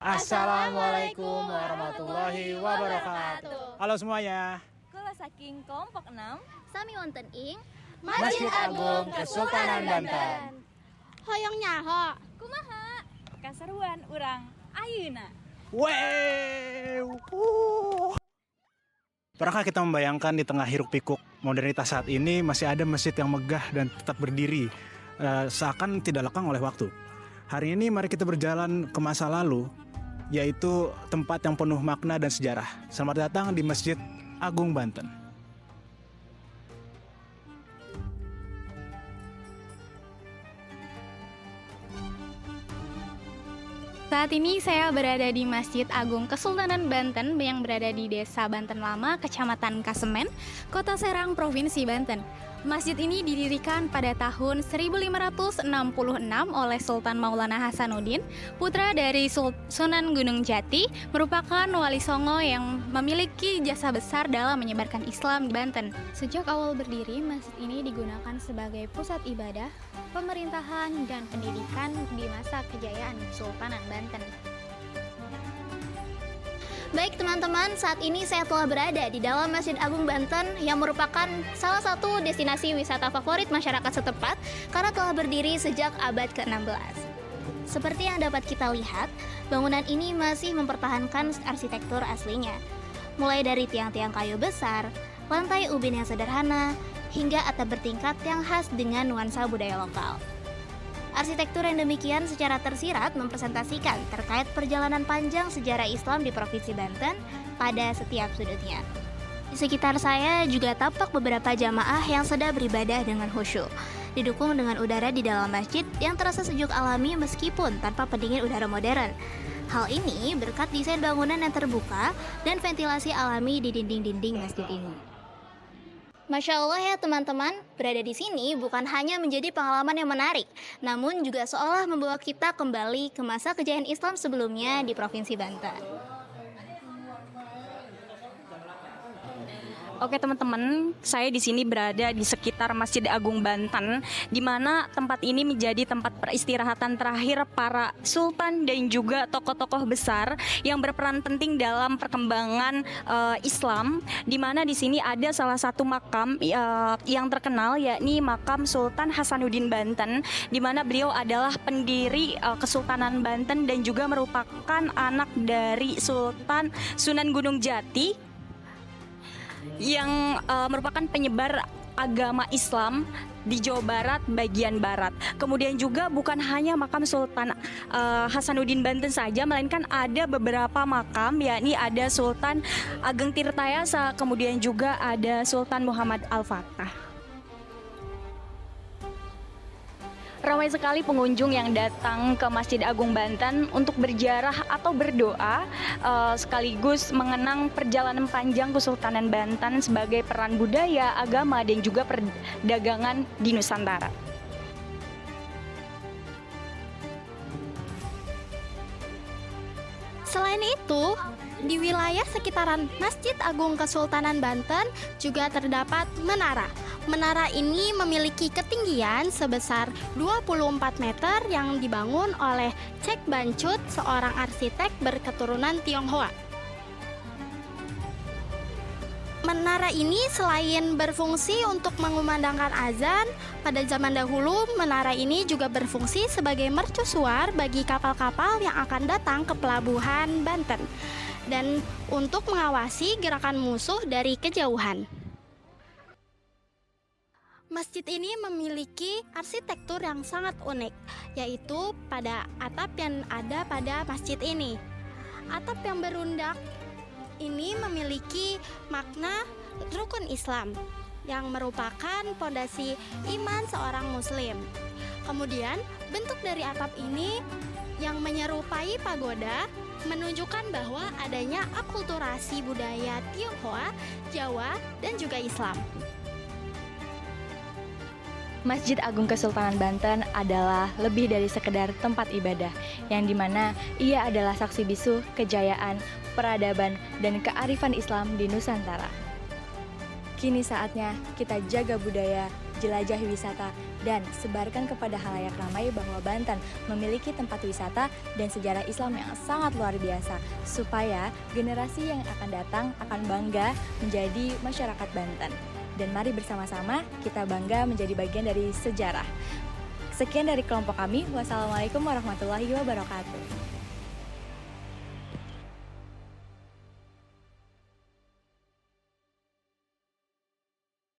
Assalamualaikum warahmatullahi wabarakatuh. Halo semuanya. Kula saking kelompok 6 sami wonten ing Masjid Agung Kesultanan Banten. Hoyong nyaho. kumaha kaseruan urang ayeuna. Wow. Pernahkah kita membayangkan di tengah hiruk pikuk modernitas saat ini masih ada masjid yang megah dan tetap berdiri seakan tidak lekang oleh waktu? Hari ini mari kita berjalan ke masa lalu, yaitu tempat yang penuh makna dan sejarah. Selamat datang di Masjid Agung Banten. Saat ini saya berada di Masjid Agung Kesultanan Banten yang berada di Desa Banten Lama, Kecamatan Kasemen, Kota Serang, Provinsi Banten. Masjid ini didirikan pada tahun 1566 oleh Sultan Maulana Hasanuddin, putra dari Sunan Gunung Jati, merupakan wali songo yang memiliki jasa besar dalam menyebarkan Islam di Banten. Sejak awal berdiri, masjid ini digunakan sebagai pusat ibadah, pemerintahan, dan pendidikan di masa kejayaan Kesultanan Banten. Baik teman-teman, saat ini saya telah berada di dalam Masjid Agung Banten yang merupakan salah satu destinasi wisata favorit masyarakat setempat karena telah berdiri sejak abad ke-16. Seperti yang dapat kita lihat, bangunan ini masih mempertahankan arsitektur aslinya. Mulai dari tiang-tiang kayu besar, lantai ubin yang sederhana, hingga atap bertingkat yang khas dengan nuansa budaya lokal. Arsitektur yang demikian secara tersirat mempresentasikan terkait perjalanan panjang sejarah Islam di Provinsi Banten pada setiap sudutnya. Di sekitar saya juga tampak beberapa jamaah yang sedang beribadah dengan khusyuk, didukung dengan udara di dalam masjid yang terasa sejuk alami meskipun tanpa pendingin udara modern. Hal ini berkat desain bangunan yang terbuka dan ventilasi alami di dinding-dinding masjid ini. Masya Allah ya teman-teman, berada di sini bukan hanya menjadi pengalaman yang menarik, namun juga seolah membawa kita kembali ke masa kejayaan Islam sebelumnya di Provinsi Banten. Oke teman-teman, saya di sini berada di sekitar Masjid Agung Banten, di mana tempat ini menjadi tempat peristirahatan terakhir para sultan dan juga tokoh-tokoh besar yang berperan penting dalam perkembangan Islam. Di mana di sini ada salah satu makam yang terkenal, yakni makam Sultan Hasanuddin Banten, di mana beliau adalah pendiri Kesultanan Banten dan juga merupakan anak dari Sultan Sunan Gunung Jati yang merupakan penyebar agama Islam di Jawa Barat bagian barat. Kemudian juga bukan hanya makam Sultan Hasanuddin Banten saja, melainkan ada beberapa makam, yakni ada Sultan Ageng Tirtayasa, kemudian juga ada Sultan Muhammad Al-Fatah. Ramai sekali pengunjung yang datang ke Masjid Agung Banten untuk berziarah atau berdoa, sekaligus mengenang perjalanan panjang Kesultanan Banten sebagai peran budaya, agama, dan juga perdagangan di Nusantara. Selain itu, di wilayah sekitaran Masjid Agung Kesultanan Banten juga terdapat menara. Menara ini memiliki ketinggian sebesar 24 meter yang dibangun oleh Cek Bancut, seorang arsitek berketurunan Tionghoa. Menara ini selain berfungsi untuk mengumandangkan azan, pada zaman dahulu menara ini juga berfungsi sebagai mercusuar bagi kapal-kapal yang akan datang ke pelabuhan Banten dan untuk mengawasi gerakan musuh dari kejauhan. Masjid ini memiliki arsitektur yang sangat unik, yaitu pada atap yang ada pada masjid ini. Atap yang berundak ini memiliki makna rukun Islam yang merupakan pondasi iman seorang muslim. Kemudian, bentuk dari atap ini yang menyerupai pagoda menunjukkan bahwa adanya akulturasi budaya Tionghoa, Jawa, dan juga Islam. Masjid Agung Kesultanan Banten adalah lebih dari sekedar tempat ibadah, yang dimana ia adalah saksi bisu kejayaan, peradaban, dan kearifan Islam di Nusantara. Kini saatnya kita jaga budaya, jelajahi wisata, dan sebarkan kepada halayak ramai bahwa Banten memiliki tempat wisata dan sejarah Islam yang sangat luar biasa, supaya generasi yang akan datang akan bangga menjadi masyarakat Banten. Dan mari bersama-sama kita bangga menjadi bagian dari sejarah. Sekian dari kelompok kami. Wassalamualaikum warahmatullahi wabarakatuh.